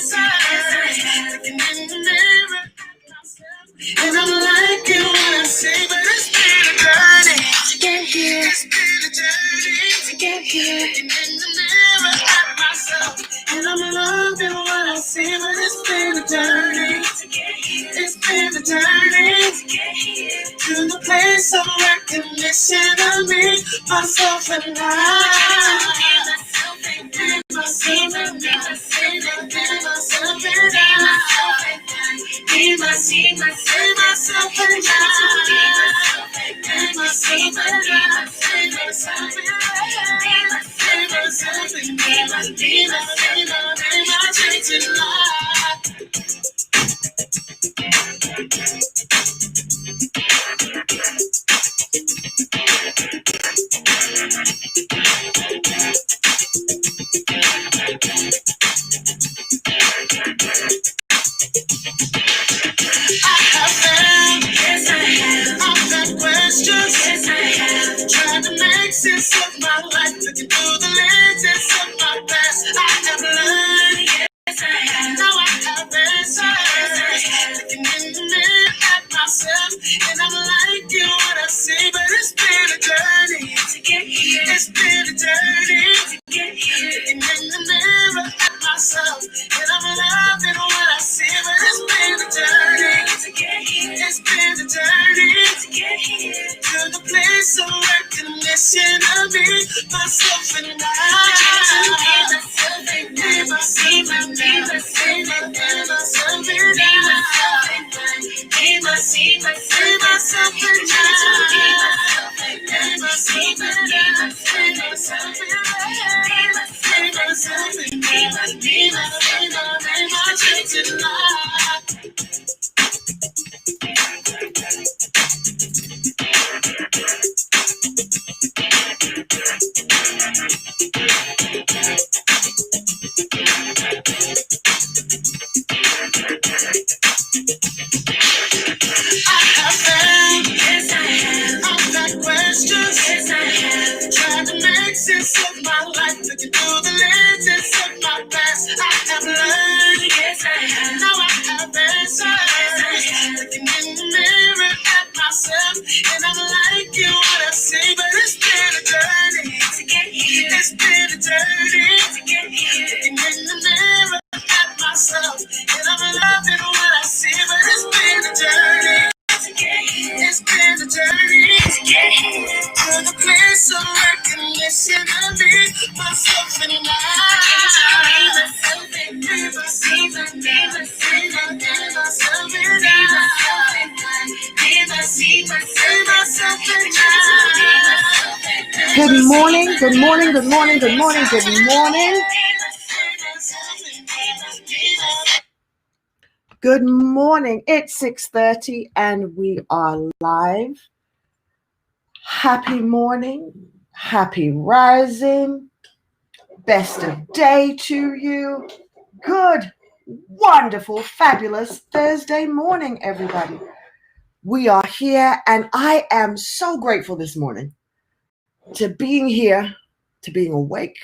Looking in the mirror, and I'm liking what I see, but it's been a journey to get here. It's been a journey to get here. Looking in the mirror at myself, and I'm loving what I see, but it's been a journey to get here. It's been a journey to get here. To the place of recognition of me, myself, and I. Myself and I. Trying to make sense of my life, looking through the lenses of my past. I have learned, yes I have. Now I have answers. Looking in the mirror at myself, and I'm liking what I see, but it's been a journey to get here. It's been a journey to get here. Looking in the mirror at myself, and I'm loving what I see, but it's been a journey to get here. It's been a journey to get here. To the place of recognition of me, myself and I. Trying to make sense of my life, looking through the lenses of my past. I have learned, yes I have. Now I have answers. Looking in the mirror at myself, and I'm liking what I see, but it's been a journey to get here. It's been a journey to get here. Looking in the mirror at myself, and I'm loving what I see, but it's been a journey to get here. It's been a journey to get here. To the place of recognition of me, myself and I. Good morning, good morning, good morning, good morning, good morning. Good morning. It's 6:30 and we are live. Happy morning, happy rising, best of day to you. Good, wonderful, fabulous Thursday morning, everybody. We are here and I am so grateful this morning to being here, to being awake,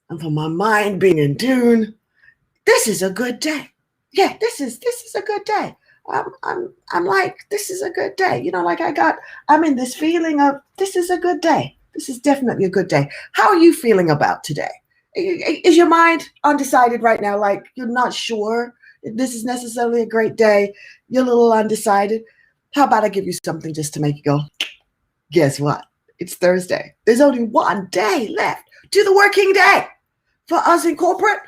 and for my mind being in tune. This is a good day. Yeah, this is a good day. I'm like, this is a good day. You know, like I'm in this feeling of this is a good day. This is definitely a good day. How are you feeling about today? Is your mind undecided right now? Like you're not sure if this is necessarily a great day. You're a little undecided. How about I give you something just to make you go, guess what? It's Thursday. There's only one day left to the working day for us in corporate,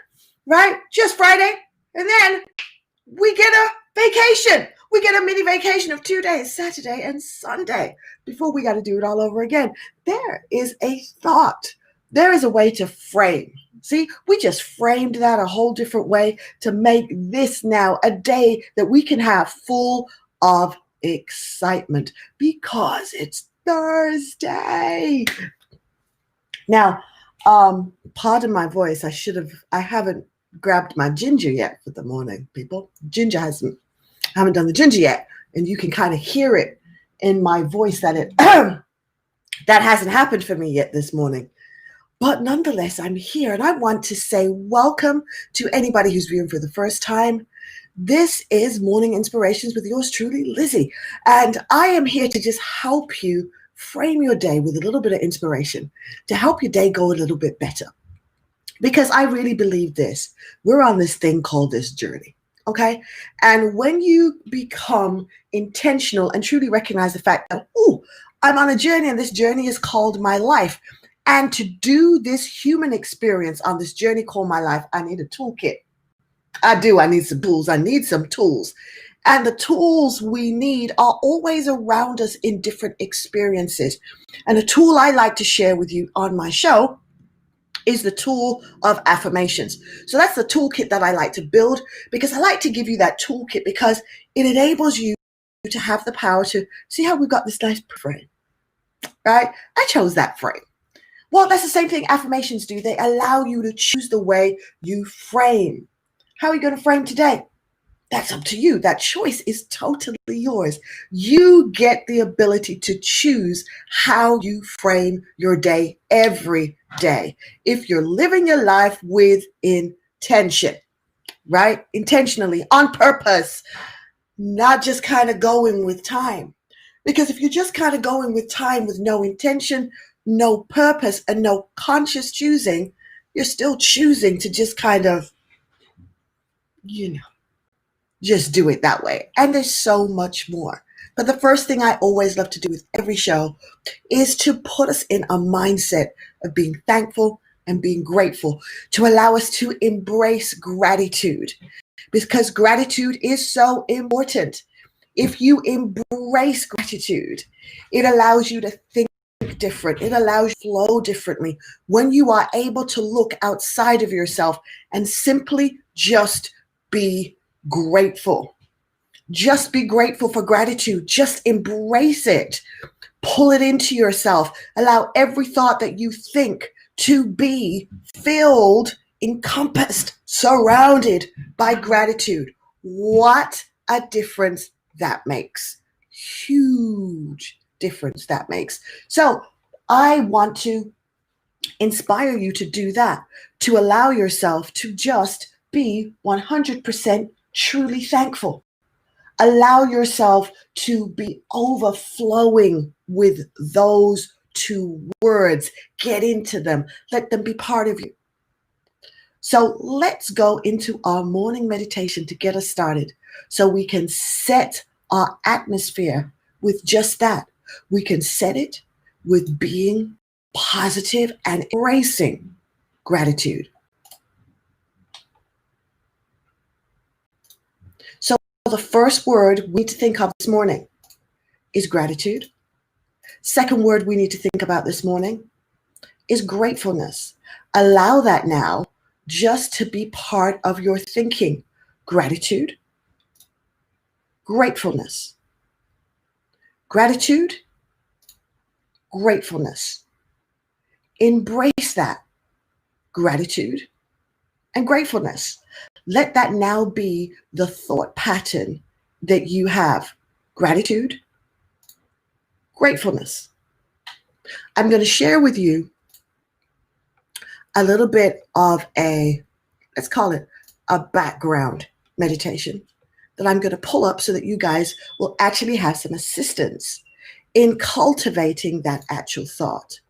right? Just Friday. And then we get a vacation. We get a mini vacation of 2 days, Saturday and Sunday, before we got to do it all over again. There is a thought. There is a way to frame. See, we just framed that a whole different way to make this now a day that we can have full of excitement because it's Thursday. Now, pardon my voice. I haven't grabbed my ginger yet for the morning, people. I haven't done the ginger yet. And you can kind of hear it in my voice that it that hasn't happened for me yet this morning. But nonetheless, I'm here and I want to say welcome to anybody who's viewing for the first time. This is Morning Inspirations with yours truly, Lizzy. And I am here to just help you frame your day with a little bit of inspiration to help your day go a little bit better. Because I really believe this. We're on this thing called this journey. Okay. And when you become intentional and truly recognize the fact that, oh, I'm on a journey and this journey is called my life. And to do this human experience on this journey called my life, I need a toolkit. I do. I need some tools. I need some tools. And the tools we need are always around us in different experiences. And a tool I like to share with you on my show is the tool of affirmations. So that's the toolkit that I like to build, because I like to give you that toolkit because it enables you to have the power to see how we've got this nice frame, right? I chose that frame. Well, that's the same thing affirmations do. They allow you to choose the way you frame. How are you going to frame today? That's up to you. That choice is totally yours. You get the ability to choose how you frame your day every day. If you're living your life with intention, right? Intentionally, on purpose, not just kind of going with time. Because if you're just kind of going with time with no intention, no purpose, and no conscious choosing, you're still choosing to just kind of, just do it that way. And there's so much more. But the first thing I always love to do with every show is to put us in a mindset of being thankful and being grateful, to allow us to embrace gratitude, because gratitude is so important. If you embrace gratitude, it allows you to think different. It allows you to flow differently when you are able to look outside of yourself and simply just be grateful. Just be grateful for gratitude. Just embrace it. Pull it into yourself. Allow every thought that you think to be filled, encompassed, surrounded by gratitude. What a difference that makes. Huge difference that makes. So I want to inspire you to do that, to allow yourself to just be 100% truly thankful. Allow yourself to be overflowing with those two words. Get into them. Let them be part of you. So let's go into our morning meditation to get us started so we can set our atmosphere with just that. We can set it with being positive and embracing gratitude. So the first word we need to think of this morning is gratitude. Second word we need to think about this morning is gratefulness. Allow that now just to be part of your thinking. Gratitude, gratefulness. Gratitude, gratefulness. Embrace that gratitude and gratefulness. Let that now be the thought pattern that you have. Gratitude, gratefulness. I'm going to share with you a little bit of let's call it a background meditation that I'm going to pull up so that you guys will actually have some assistance in cultivating that actual thought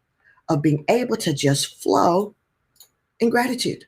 of being able to just flow in gratitude.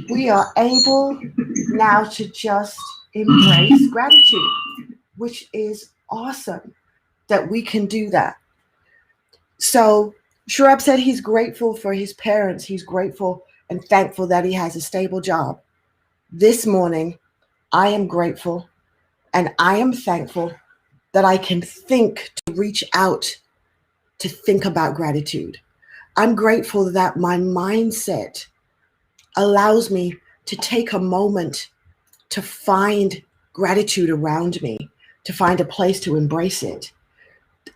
We are able now to just embrace gratitude, which is awesome that we can do that. So, Shrub said he's grateful for his parents. He's grateful and thankful that he has a stable job. This morning, I am grateful and I am thankful that I can think to reach out to think about gratitude. I'm grateful that my mindset allows me to take a moment to find gratitude around me, to find a place to embrace it.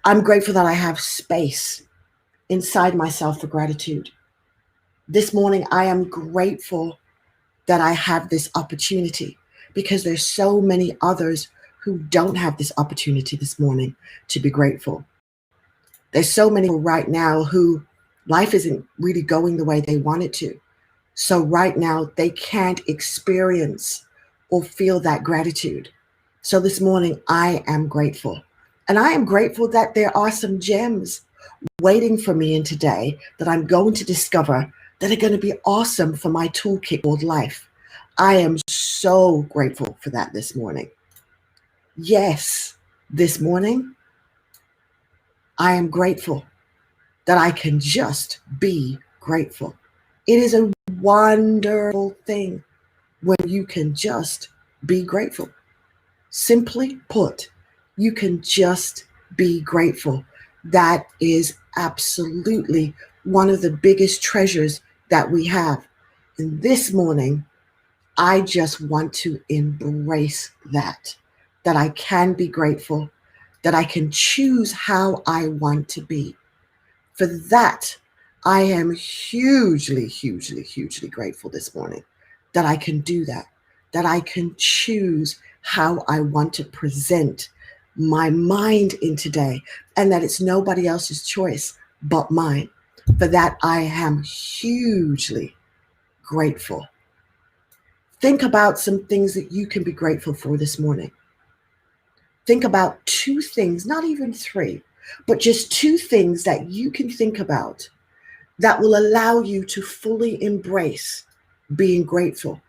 I'm grateful that I have space inside myself for gratitude. This morning, I am grateful that I have this opportunity because there's so many others who don't have this opportunity this morning to be grateful. There's so many people right now who life isn't really going the way they want it to. So right now they can't experience or feel that gratitude. So this morning I am grateful. And I am grateful that there are some gems waiting for me in today that I'm going to discover that are going to be awesome for my toolkit called life. I am so grateful for that this morning. Yes, this morning I am grateful that I can just be grateful. It is a wonderful thing when you can just be grateful. Simply put, you can just be grateful. That is absolutely one of the biggest treasures that we have. And this morning, I just want to embrace that I can be grateful, that I can choose how I want to be. For that, I am hugely, hugely, hugely grateful this morning that I can do that I can choose how I want to present my mind in today, and that it's nobody else's choice but mine. For that, I am hugely grateful. Think about some things that you can be grateful for this morning. Think about 2 things, not even 3, but just 2 things that you can think about that will allow you to fully embrace being grateful.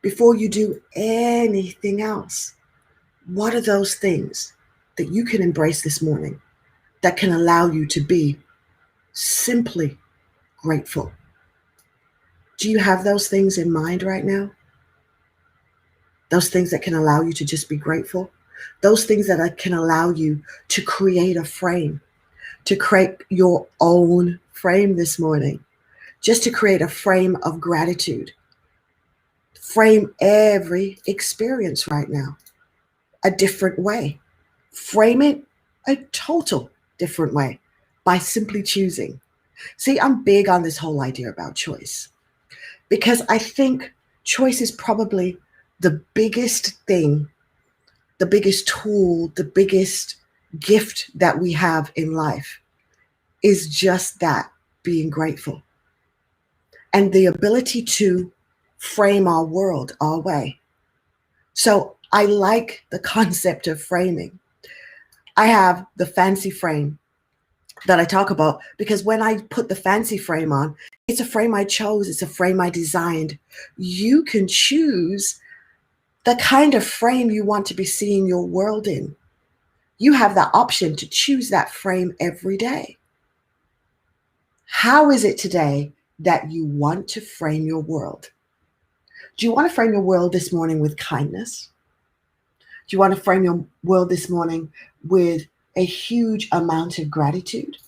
Before you do anything else, what are those things that you can embrace this morning that can allow you to be simply grateful? Do you have those things in mind right now? Those things that can allow you to just be grateful? Those things that can allow you to create a frame, to create your own frame this morning, just to create a frame of gratitude. Frame every experience right now a different way. Frame it a total different way by simply choosing. See, I'm big on this whole idea about choice because I think choice is probably the biggest thing, the biggest tool, the biggest gift that we have in life is just that, being grateful. And the ability to frame our world our way. So I like the concept of framing. I have the fancy frame that I talk about because when I put the fancy frame on, it's a frame I chose, it's a frame I designed. You can choose the kind of frame you want to be seeing your world in. You have that option to choose that frame every day. How is it today that you want to frame your world? Do you want to frame your world this morning with kindness? Do you want to frame your world this morning with a huge amount of gratitude?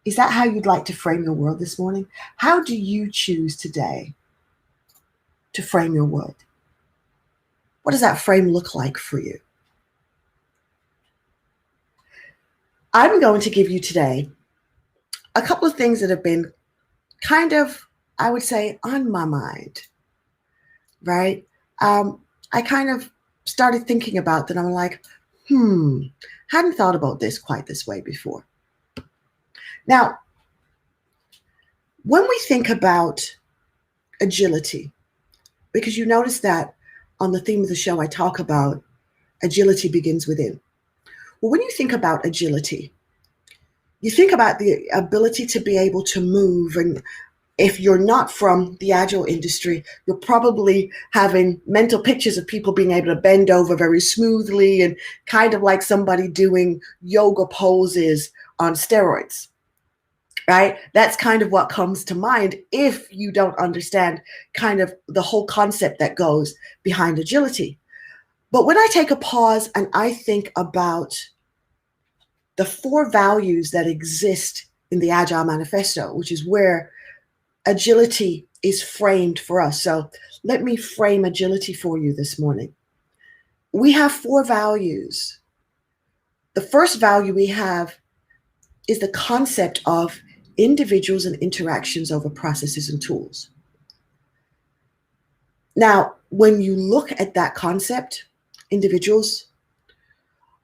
Is that how you'd like to frame your world this morning? How do you choose today to frame your world? What does that frame look like for you? I'm going to give you today a couple of things that have been kind of, I would say, on my mind, right? I kind of started thinking about that. I'm like, hadn't thought about this quite this way before. Now, when we think about agility, because you notice that on the theme of the show, I talk about agility begins within. Well, when you think about agility, you think about the ability to be able to move. And if you're not from the agile industry, you're probably having mental pictures of people being able to bend over very smoothly and kind of like somebody doing yoga poses on steroids, right? That's kind of what comes to mind if you don't understand kind of the whole concept that goes behind agility. But when I take a pause and I think about the 4 values that exist in the Agile Manifesto, which is where agility is framed for us. So let me frame agility for you this morning. We have 4 values. The first value we have is the concept of individuals and interactions over processes and tools. Now, when you look at that concept, individuals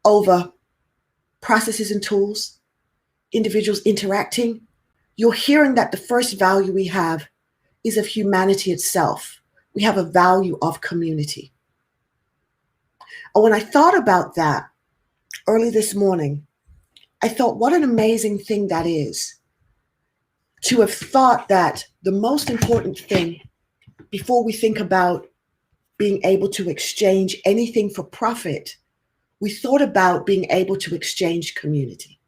over processes and tools, individuals interacting, you're hearing that the first value we have is of humanity itself. We have a value of community. And when I thought about that early this morning, I thought, what an amazing thing that is to have thought that the most important thing before we think about being able to exchange anything for profit, we thought about being able to exchange community,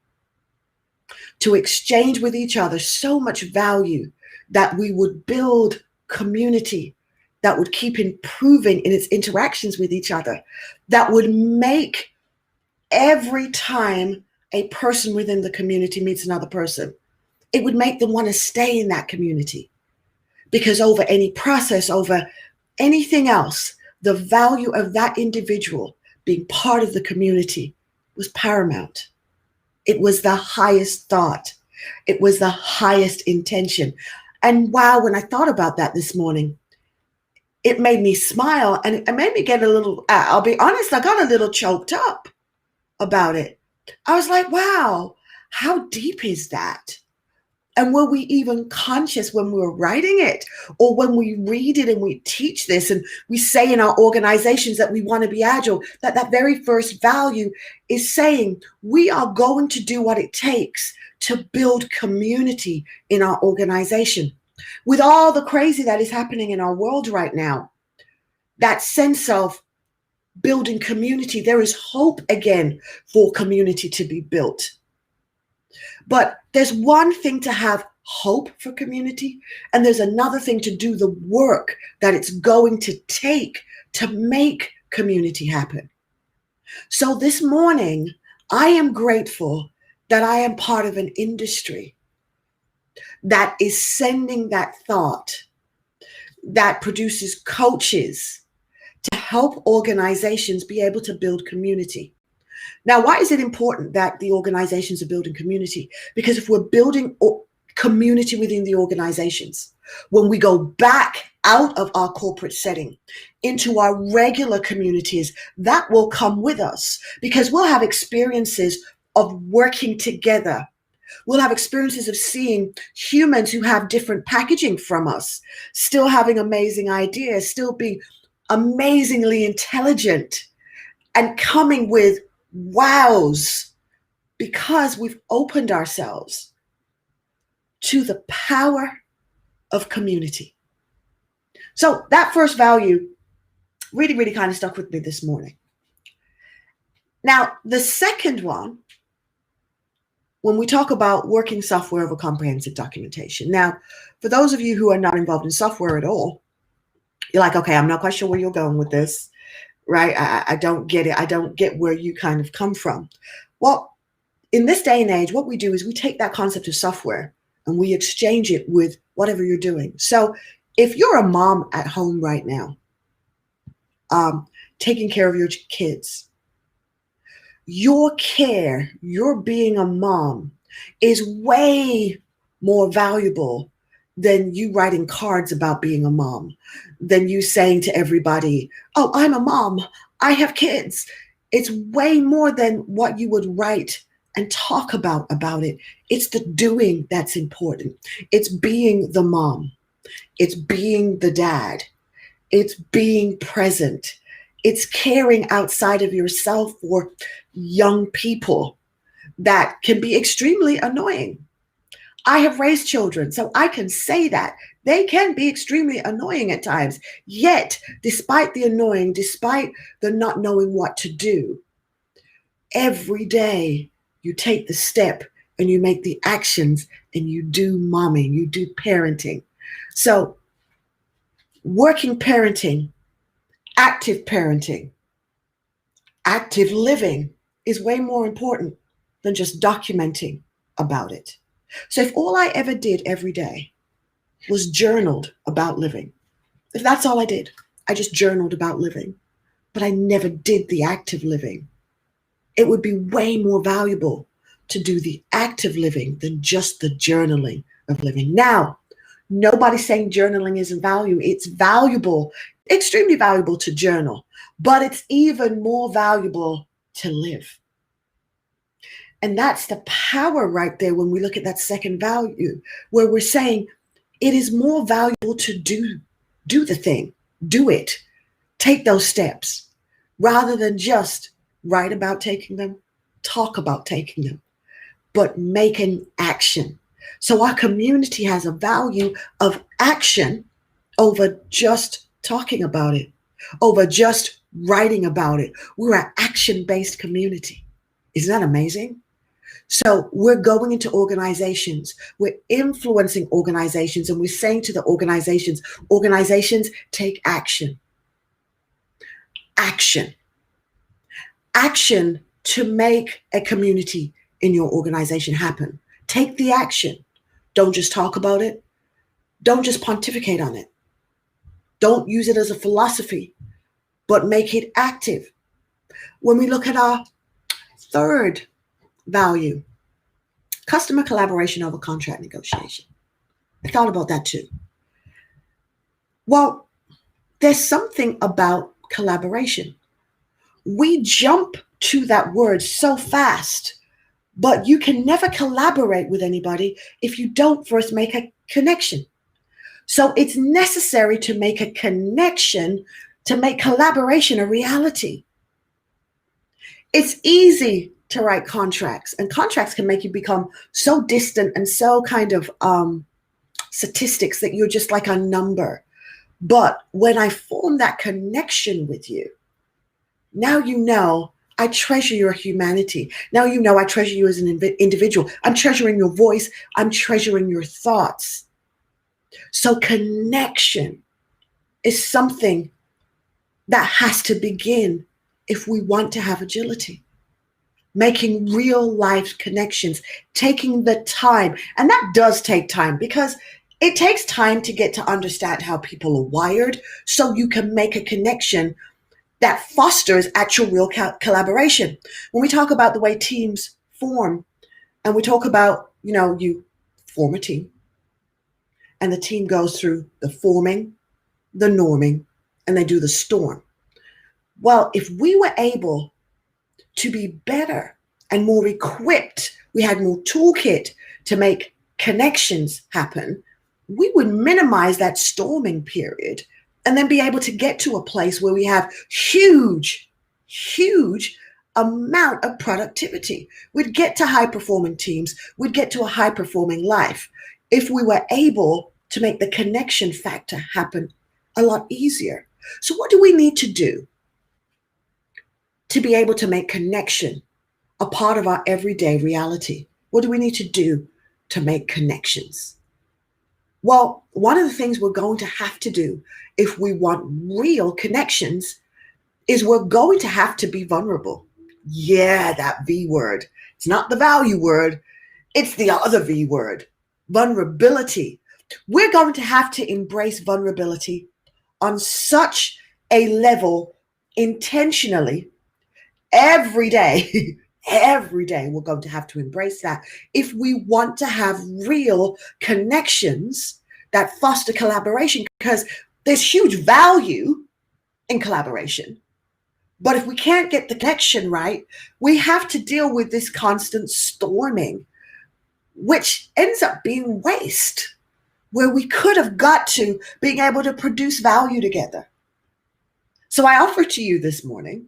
to exchange with each other so much value that we would build community that would keep improving in its interactions with each other, that would make every time a person within the community meets another person, it would make them want to stay in that community. Because over any process, over anything else, the value of that individual being part of the community was paramount. It was the highest thought. It was the highest intention. And wow, when I thought about that this morning, it made me smile and it made me get a little, I'll be honest, I got a little choked up about it. I was like, wow, how deep is that? And were we even conscious when we were writing it, or when we read it and we teach this and we say in our organizations that we want to be agile, that that very first value is saying we are going to do what it takes to build community in our organization. With all the crazy that is happening in our world right now, that sense of building community, there is hope again for community to be built. But there's one thing to have hope for community, and there's another thing to do the work that it's going to take to make community happen. So this morning, I am grateful that I am part of an industry that is sending that thought, that produces coaches to help organizations be able to build community. Now, why is it important that the organizations are building community? Because if we're building community within the organizations, when we go back out of our corporate setting into our regular communities, that will come with us because we'll have experiences of working together. We'll have experiences of seeing humans who have different packaging from us, still having amazing ideas, still being amazingly intelligent, and coming with wows because we've opened ourselves to the power of community. So that first value really, really kind of stuck with me this morning. Now, the second one, when we talk about working software over comprehensive documentation. Now, for those of you who are not involved in software at all, you're like, okay, I'm not quite sure where you're going with this, right? I don't get it. I don't get where you kind of come from. Well, in this day and age, what we do is we take that concept of software and we exchange it with whatever you're doing. So if you're a mom at home right now, taking care of your kids, your care, your being a mom is way more valuable than you writing cards about being a mom, than you saying to everybody, oh, I'm a mom, I have kids. It's way more than what you would write and talk about it. It's the doing that's important. It's being the mom. It's being the dad. It's being present. It's caring outside of yourself for young people that can be extremely annoying. I have raised children, so I can say that they can be extremely annoying at times. Yet, despite the annoying, despite the not knowing what to do, every day you take the step and you make the actions and you do momming, you do parenting. So, working parenting, active parenting, active living is way more important than just documenting about it. So if all I ever did every day was journaled about living, if that's all I did, I just journaled about living, but I never did the active living, it would be way more valuable to do the active living than just the journaling of living. Now, nobody's saying journaling isn't valuable. It's valuable, extremely valuable to journal, but it's even more valuable to live. And that's the power right there when we look at that second value, where we're saying it is more valuable to do the thing, do it, take those steps, rather than just write about taking them, talk about taking them, but make an action. So our community has a value of action over just talking about it, over just writing about it. We're an action-based community. Isn't that amazing? So we're going into organizations, we're influencing organizations, and we're saying to the organizations, take action. Action. Action to make a community in your organization happen. Take the action. Don't just talk about it. Don't just pontificate on it. Don't use it as a philosophy, but make it active. When we look at our third value, customer collaboration over contract negotiation. I thought about that too. Well, there's something about collaboration. We jump to that word so fast, but you can never collaborate with anybody if you don't first make a connection. So it's necessary to make a connection to make collaboration a reality. It's easy to write contracts, and contracts can make you become so distant and so kind of statistics that you're just like a number. But when I form that connection with you, now you know I treasure your humanity. Now you know I treasure you as an individual. I'm treasuring your voice. I'm treasuring your thoughts. So connection is something that has to begin if we want to have agility. Making real life connections, taking the time. And that does take time because it takes time to get to understand how people are wired so you can make a connection that fosters actual real collaboration. When we talk about the way teams form and we talk about, you form a team and the team goes through the forming, the norming, and they do the storm. Well, if we were able to be better and more equipped, we had more toolkit to make connections happen, we would minimize that storming period and then be able to get to a place where we have huge amount of productivity. We'd get to high performing teams. We'd get to a high performing life if we were able to make the connection factor happen a lot easier. So what do we need to do to be able to make connection a part of our everyday reality? What do we need to do to make connections? Well, one of the things we're going to have to do if we want real connections is we're going to have to be vulnerable. Yeah, that V word. It's not the value word. It's the other V word, vulnerability. We're going to have to embrace vulnerability on such a level intentionally every day. Every day we're going to have to embrace that if we want to have real connections that foster collaboration, because there's huge value in collaboration. But if we can't get the connection right, we have to deal with this constant storming, which ends up being waste, where we could have got to being able to produce value together. So I offer to you this morning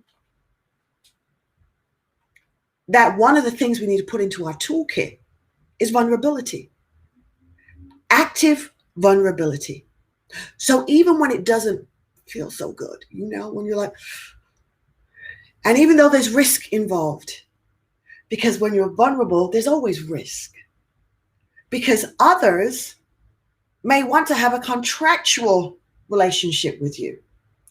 that one of the things we need to put into our toolkit is vulnerability, active vulnerability. So even when it doesn't feel so good, when you're like, and even though there's risk involved, because when you're vulnerable, there's always risk. Because others may want to have a contractual relationship with you,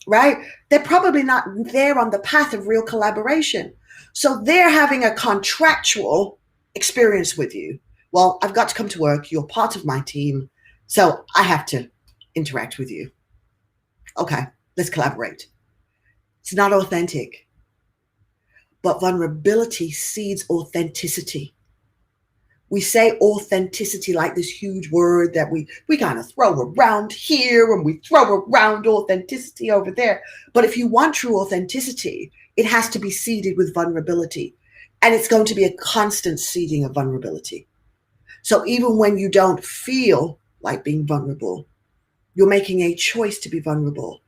right? They're probably not there on the path of real collaboration. So they're having a contractual experience with you. Well, I've got to come to work. You're part of my team. So I have to interact with you. Okay, let's collaborate. It's not authentic. But vulnerability seeds authenticity. We say authenticity like this huge word that we kind of throw around here and we throw around authenticity over there. But if you want true authenticity, it has to be seeded with vulnerability. And it's going to be a constant seeding of vulnerability. So even when you don't feel like being vulnerable, you're making a choice to be vulnerable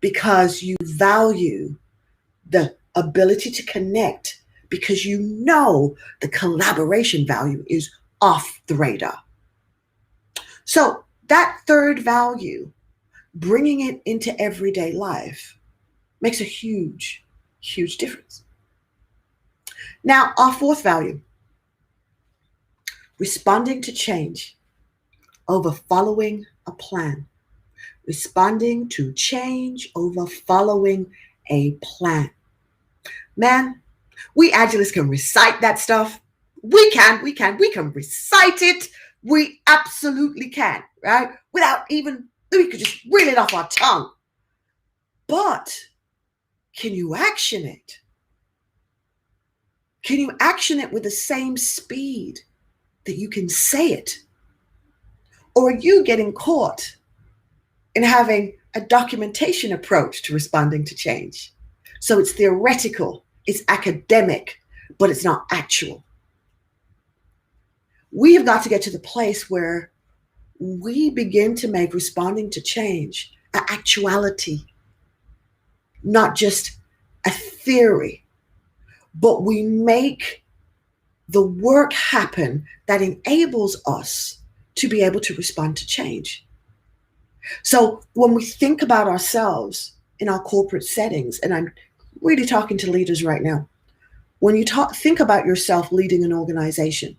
because you value the ability to connect, because you know the collaboration value is off the radar. So that third value, bringing it into everyday life, makes a huge, huge difference. Now, our fourth value, responding to change over following a plan. Responding to change over following a plan. Man, we Agilists can recite that stuff. We can recite it. We absolutely can, right? We could just reel it off our tongue. But can you action it? Can you action it with the same speed that you can say it? Or are you getting caught in having a documentation approach to responding to change? So it's theoretical, it's academic, but it's not actual. We have got to get to the place where we begin to make responding to change an actuality, not just a theory, but we make the work happen that enables us to be able to respond to change. So when we think about ourselves in our corporate settings, and I'm really talking to leaders right now, when you think about yourself leading an organization,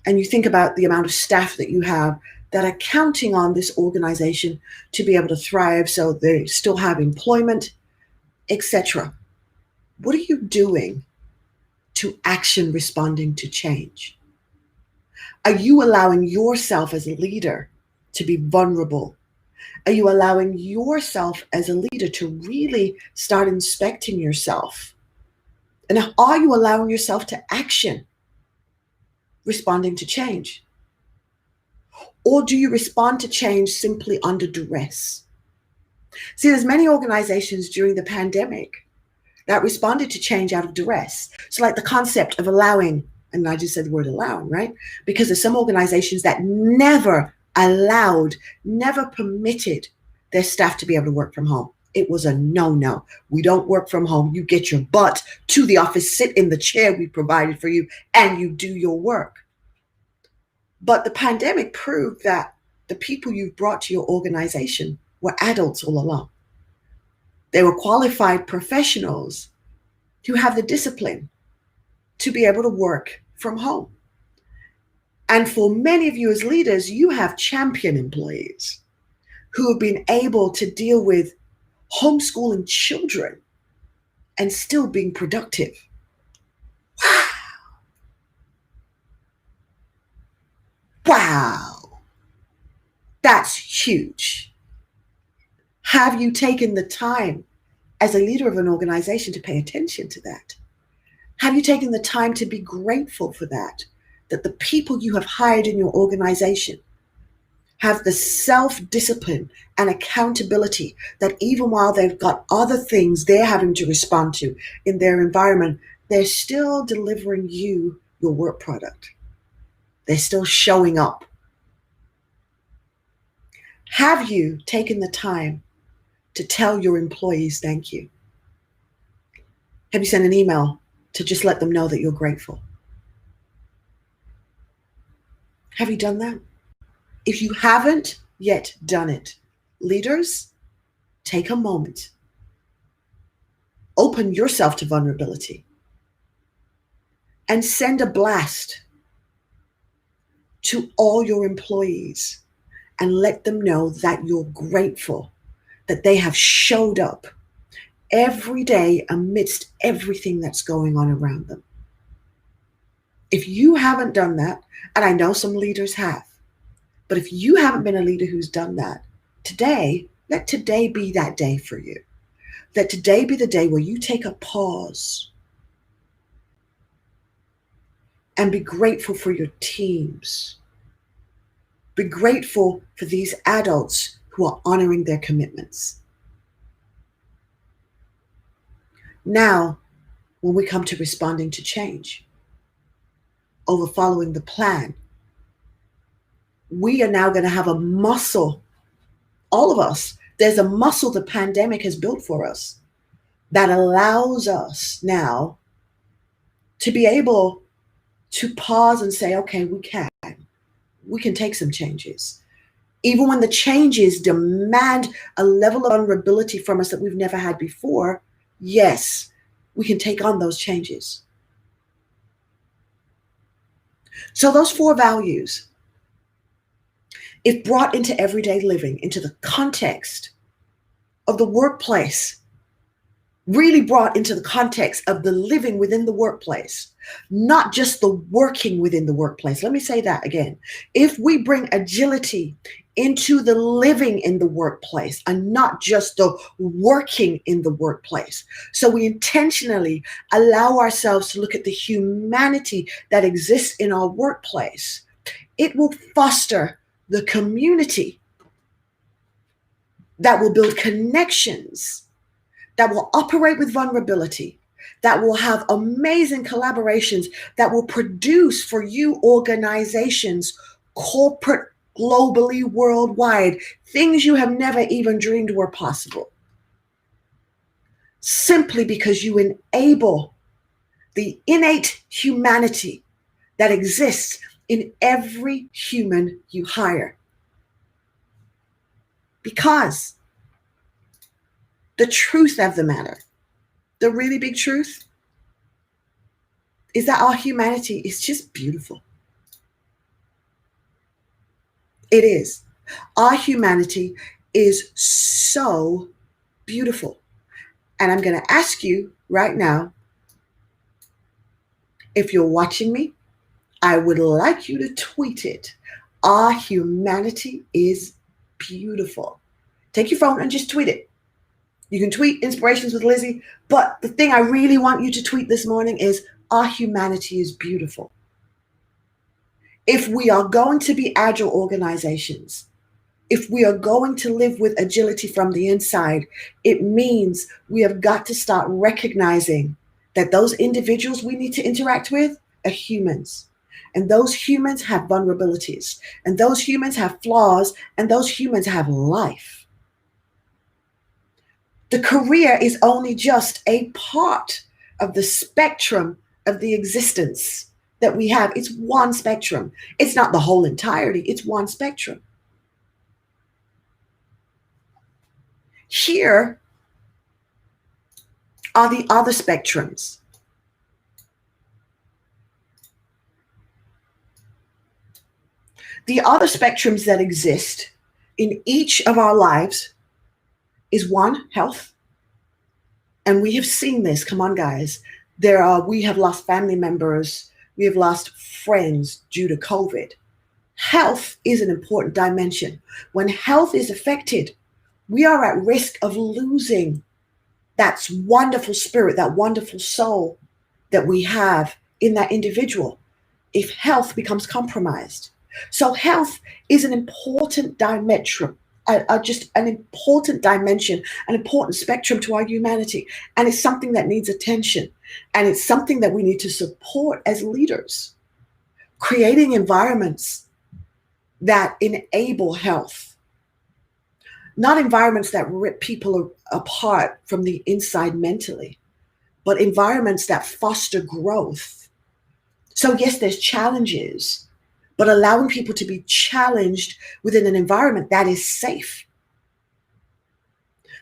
and you think about the amount of staff that you have that are counting on this organization to be able to thrive, so they still have employment, etc. What are you doing to action responding to change? Are you allowing yourself as a leader to be vulnerable? Are you allowing yourself as a leader to really start inspecting yourself? And are you allowing yourself to action responding to change? Or do you respond to change simply under duress? See, there's many organizations during the pandemic that responded to change out of duress. So like the concept of allowing, and I just said the word allowing, right? Because there's some organizations that never allowed, never permitted their staff to be able to work from home. It was a no. We don't work from home. You get your butt to the office, sit in the chair we provided for you, and you do your work. But the pandemic proved that the people you've brought to your organization were adults all along. They were qualified professionals who have the discipline to be able to work from home. And for many of you as leaders, you have champion employees who have been able to deal with homeschooling children and still being productive. Wow. That's huge. Have you taken the time as a leader of an organization to pay attention to that? Have you taken the time to be grateful for that the people you have hired in your organization have the self-discipline and accountability that even while they've got other things they're having to respond to in their environment, they're still delivering you your work product. They're still showing up. Have you taken the time to tell your employees thank you? Have you sent an email to just let them know that you're grateful? Have you done that? If you haven't yet done it, leaders, take a moment. Open yourself to vulnerability and send a blast to all your employees and let them know that you're grateful that they have showed up every day amidst everything that's going on around them. If you haven't done that, and I know some leaders have, but if you haven't been a leader who's done that, today, let today be that day for you. Let today be the day where you take a pause and be grateful for your teams. Be grateful for these adults who are honoring their commitments. Now, when we come to responding to change, over following the plan, we are now going to have a muscle. All of us, there's a muscle the pandemic has built for us that allows us now to be able to pause and say, okay, we can take some changes. Even when the changes demand a level of vulnerability from us that we've never had before, yes, we can take on those changes. So those 4 values, if brought into everyday living, into the context of the workplace, really brought into the context of the living within the workplace, not just the working within the workplace. Let me say that again. If we bring agility into the living in the workplace and not just the working in the workplace, so we intentionally allow ourselves to look at the humanity that exists in our workplace, it will foster the community that will build connections, that will operate with vulnerability, that will have amazing collaborations, that will produce for you organizations, corporate, globally, worldwide, things you have never even dreamed were possible. Simply because you enable the innate humanity that exists in every human you hire. Because the truth of the matter, the really big truth, is that our humanity is just beautiful. It is. Our humanity is so beautiful. And I'm going to ask you right now, if you're watching me, I would like you to tweet it. Our humanity is beautiful. Take your phone and just tweet it. You can tweet Inspirations with Lizzy, but the thing I really want you to tweet this morning is our humanity is beautiful. If we are going to be agile organizations, if we are going to live with agility from the inside, it means we have got to start recognizing that those individuals we need to interact with are humans. And those humans have vulnerabilities. And those humans have flaws. And those humans have life. The career is only just a part of the spectrum of the existence that we have. It's one spectrum. It's not the whole entirety. It's one spectrum. Here are the other spectrums. The other spectrums that exist in each of our lives is 1, health. And we have seen this. Come on, guys. We have lost family members. We have lost friends due to COVID. Health is an important dimension. When health is affected, we are at risk of losing that wonderful spirit, that wonderful soul that we have in that individual if health becomes compromised. So health is an important dimension, just an important dimension, an important spectrum to our humanity. And it's something that needs attention. And it's something that we need to support as leaders, creating environments that enable health. Not environments that rip people apart from the inside mentally, but environments that foster growth. So, yes, there's challenges, but allowing people to be challenged within an environment that is safe.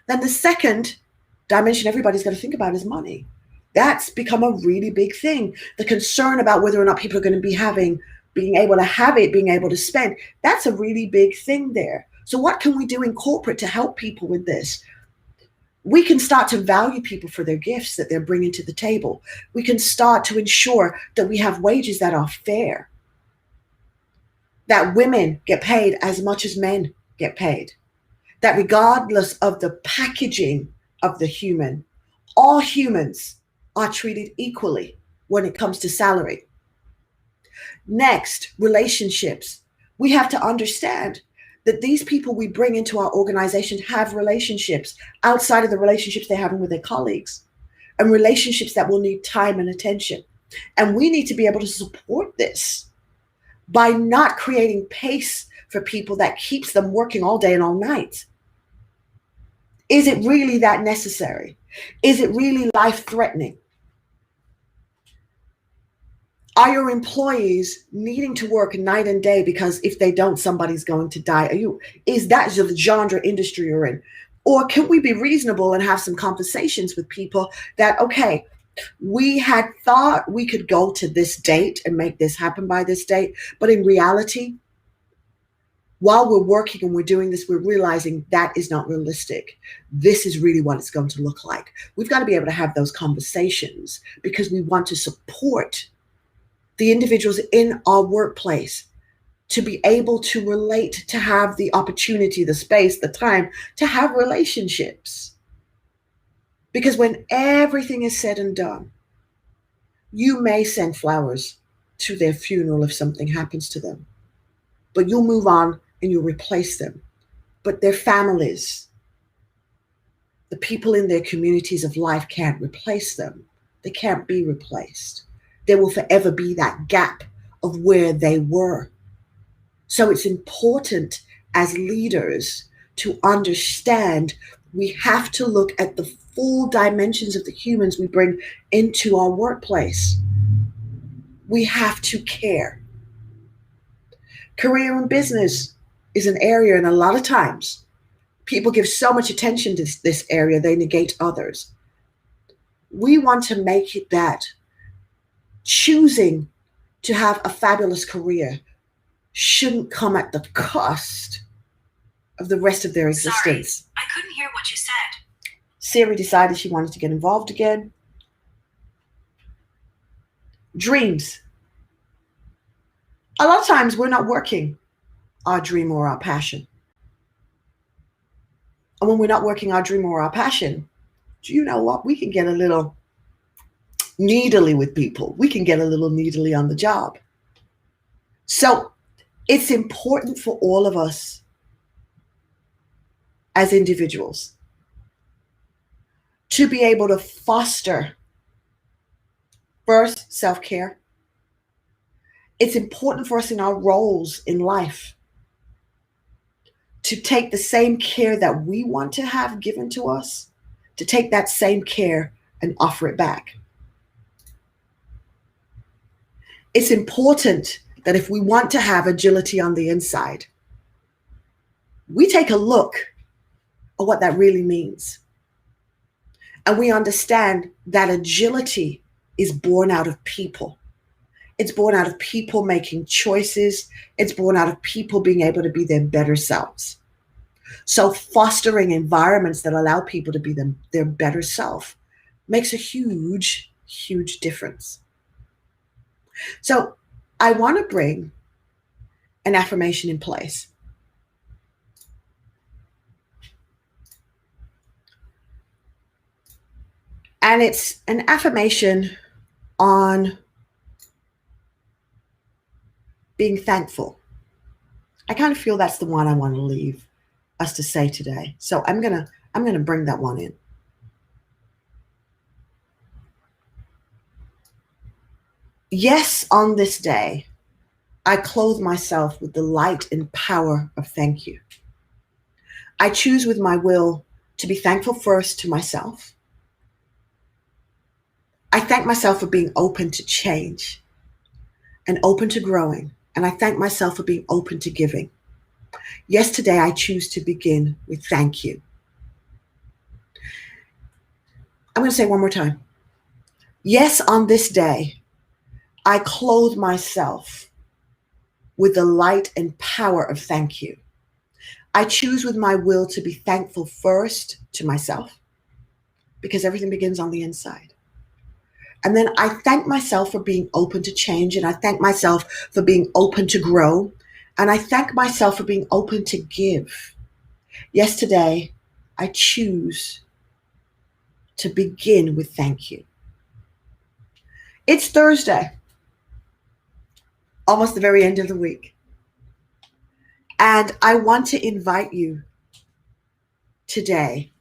Then the second dimension everybody's got to think about is money. That's become a really big thing. The concern about whether or not people are going to be being able to have it, being able to spend, that's a really big thing there. So what can we do in corporate to help people with this? We can start to value people for their gifts that they're bringing to the table. We can start to ensure that we have wages that are fair, that women get paid as much as men get paid, that regardless of the packaging of the human, all humans are treated equally when it comes to salary. Next, relationships. We have to understand that these people we bring into our organization have relationships outside of the relationships they're having with their colleagues, and relationships that will need time and attention. And we need to be able to support this by not creating pace for people that keeps them working all day and all night. Is it really that necessary? Is it really life-threatening? Are your employees needing to work night and day because if they don't, somebody's going to die? Is that the genre industry you're in? Or can we be reasonable and have some conversations with people that, okay, we had thought we could go to this date and make this happen by this date, but in reality, while we're working and we're doing this, we're realizing that is not realistic. This is really what it's going to look like. We've got to be able to have those conversations because we want to support the individuals in our workplace to be able to relate, to have the opportunity, the space, the time to have relationships. Because when everything is said and done, you may send flowers to their funeral if something happens to them, but you'll move on and you'll replace them. But their families, the people in their communities of life can't replace them. They can't be replaced. There will forever be that gap of where they were. So it's important as leaders to understand we have to look at the full dimensions of the humans we bring into our workplace. We have to care. Career and business is an area, and a lot of times people give so much attention to this area, they negate others. We want to make it that choosing to have a fabulous career shouldn't come at the cost of the rest of their existence. Sorry, I couldn't hear what you said. Siri decided she wanted to get involved again. Dreams. A lot of times we're not working our dream or our passion. And when we're not working our dream or our passion, do you know what? We can get a little needly with people. We can get a little needly on the job. So it's important for all of us as individuals to be able to foster first self-care. It's important for us in our roles in life to take the same care that we want to have given to us, to take that same care and offer it back. It's important that if we want to have agility on the inside, we take a look at what that really means. And we understand that agility is born out of people. It's born out of people making choices. It's born out of people being able to be their better selves. So fostering environments that allow people to be their better self makes a huge, huge difference. So I want to bring an affirmation in place. And it's an affirmation on being thankful. I kind of feel that's the one I want to leave us to say today. So I'm gonna bring that one in. Yes, on this day, I clothe myself with the light and power of thank you. I choose with my will to be thankful first to myself. I thank myself for being open to change and open to growing. And I thank myself for being open to giving. Yes, today I choose to begin with thank you. I'm going to say it one more time. Yes, on this day, I clothe myself with the light and power of thank you. I choose with my will to be thankful first to myself, because everything begins on the inside. And then I thank myself for being open to change, and I thank myself for being open to grow, and I thank myself for being open to give. Yes, today I choose to begin with thank you. It's Thursday, almost the very end of the week. And I want to invite you today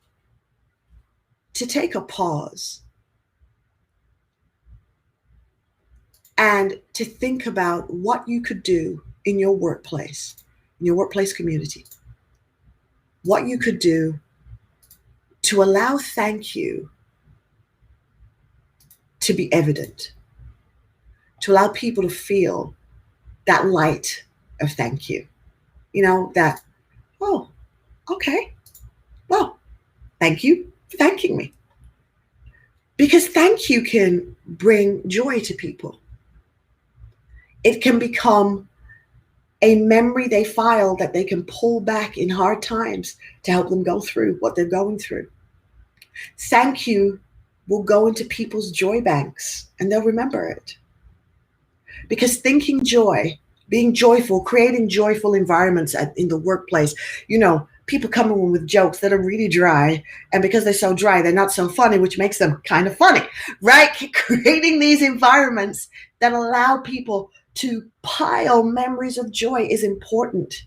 to take a pause and to think about what you could do in your workplace community, what you could do to allow thank you to be evident, to allow people to feel that light of thank you. You know, that, oh, okay, well, thank you for thanking me. Because thank you can bring joy to people. It can become a memory they file that they can pull back in hard times to help them go through what they're going through. Thank you will go into people's joy banks and they'll remember it. Because thinking joy, being joyful, creating joyful environments in the workplace, people come in with jokes that are really dry. And because they're so dry, they're not so funny, which makes them kind of funny, right? Creating these environments that allow people to pile memories of joy is important.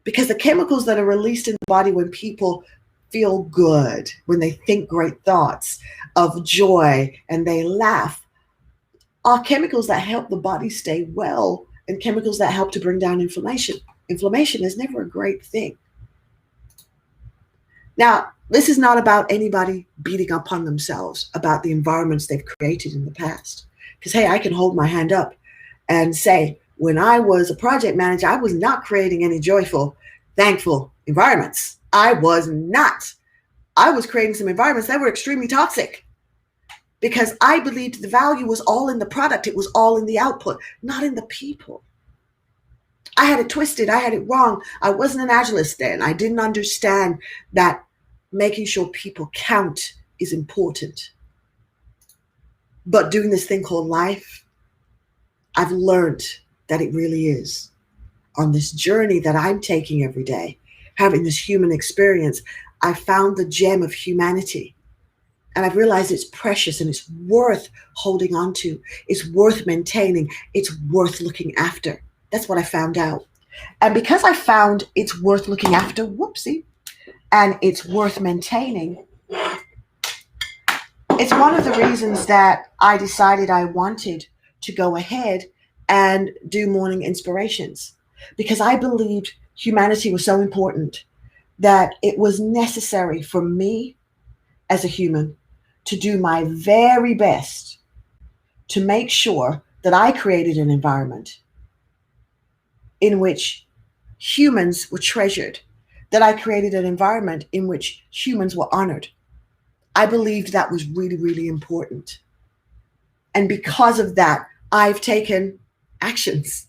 Because the chemicals that are released in the body when people feel good, when they think great thoughts of joy and they laugh, are chemicals that help the body stay well and chemicals that help to bring down inflammation. Inflammation is never a great thing. Now, this is not about anybody beating up on themselves about the environments they've created in the past. Because, hey, I can hold my hand up and say, when I was a project manager, I was not creating any joyful, thankful environments. I was not. I was creating some environments that were extremely toxic because I believed the value was all in the product. It was all in the output, not in the people. I had it twisted. I had it wrong. I wasn't an agilist then. I didn't understand that making sure people count is important. But doing this thing called life, I've learned that it really is. On this journey that I'm taking every day, having this human experience, I found the gem of humanity. And I've realized it's precious and it's worth holding on to. It's worth maintaining. It's worth looking after. That's what I found out. And because I found it's worth looking after, and it's worth maintaining, it's one of the reasons that I decided I wanted to go ahead and do morning inspirations, because I believed humanity was so important that it was necessary for me as a human to do my very best to make sure that I created an environment in which humans were treasured, that I created an environment in which humans were honored. I believed that was really, really important. And because of that, I've taken actions.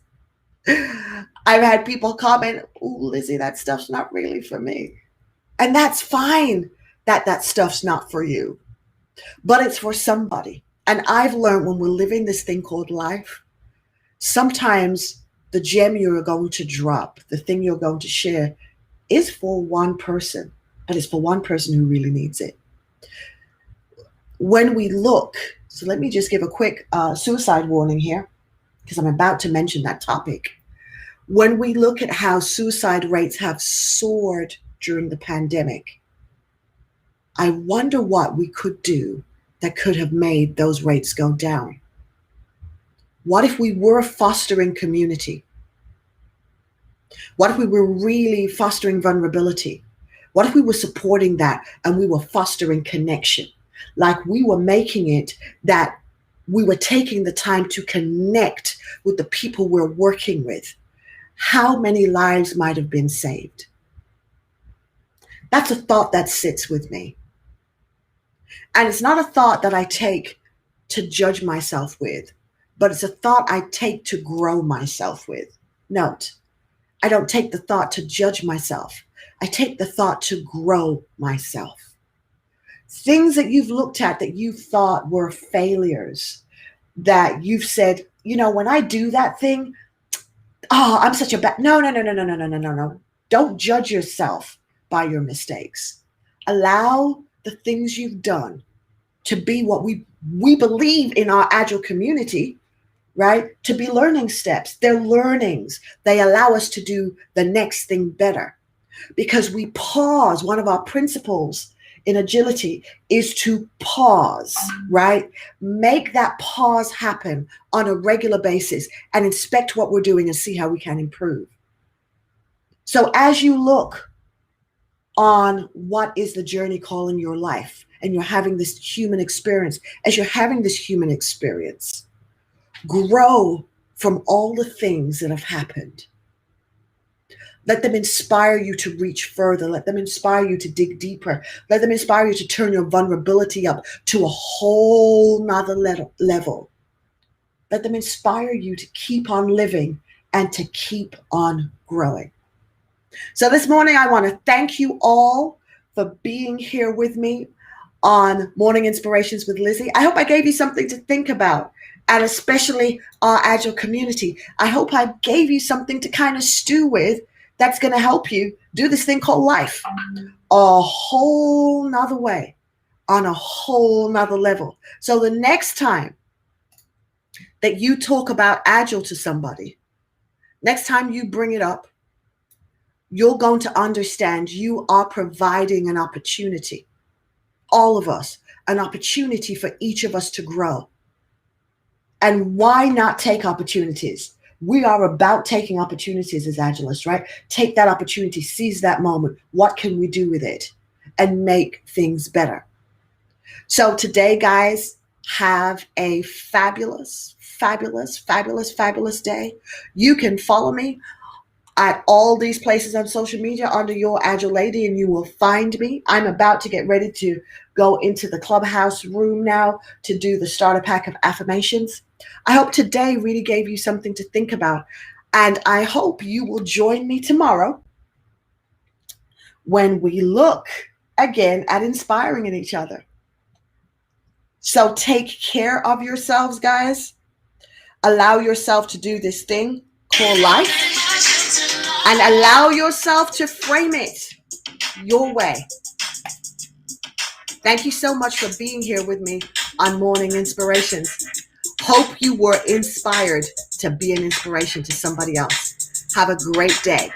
I've had people comment, "Oh, Lizzy, that stuff's not really for me." And that's fine that stuff's not for you, but it's for somebody. And I've learned when we're living this thing called life, sometimes the gem you're going to drop, the thing you're going to share, is for one person, and it's for one person who really needs it. When we look, so let me just give a quick suicide warning here, because I'm about to mention that topic. When we look at how suicide rates have soared during the pandemic, I wonder what we could do that could have made those rates go down. What if we were fostering community? What if we were really fostering vulnerability? What if we were supporting that and we were fostering connection? Like we were making it that we were taking the time to connect with the people we're working with. How many lives might have been saved? That's a thought that sits with me. And it's not a thought that I take to judge myself with, but it's a thought I take to grow myself with. Note, I don't take the thought to judge myself. I take the thought to grow myself. Things that you've looked at that you thought were failures, that you've said, when I do that thing, I'm such a bad. No, no, no, no, no, no, no, no, no, no. Don't judge yourself by your mistakes. Allow the things you've done to be what we believe in our agile community, right? To be learning steps. They're learnings. They allow us to do the next thing better because we pause. One of our principles in agility is to pause, right? Make that pause happen on a regular basis and inspect what we're doing and see how we can improve. So as you look on what is the journey calling your life and you're having this human experience, as you're having this human experience, grow from all the things that have happened. Let them inspire you to reach further. Let them inspire you to dig deeper. Let them inspire you to turn your vulnerability up to a whole nother level. Let them inspire you to keep on living and to keep on growing. So this morning, I want to thank you all for being here with me on Morning Inspirations with Lizzy. I hope I gave you something to think about, and especially our Agile community. I hope I gave you something to kind of stew with that's going to help you do this thing called life a whole nother way, on a whole nother level. So the next time that you talk about Agile to somebody, next time you bring it up, you're going to understand you are providing an opportunity, all of us, an opportunity for each of us to grow. And why not take opportunities? We are about taking opportunities as Agilists, right? Take that opportunity, seize that moment. What can we do with it and make things better? So today, guys, have a fabulous, fabulous, fabulous, fabulous day. You can follow me at all these places on social media under Your Agile Lady, and you will find me. I'm about to get ready to go into the clubhouse room now to do the starter pack of affirmations. I hope today really gave you something to think about, and I hope you will join me tomorrow when we look again at inspiring in each other. So take care of yourselves, guys. Allow yourself to do this thing called life, and allow yourself to frame it your way. Thank you so much for being here with me on Morning Inspirations. Hope you were inspired to be an inspiration to somebody else. Have a great day.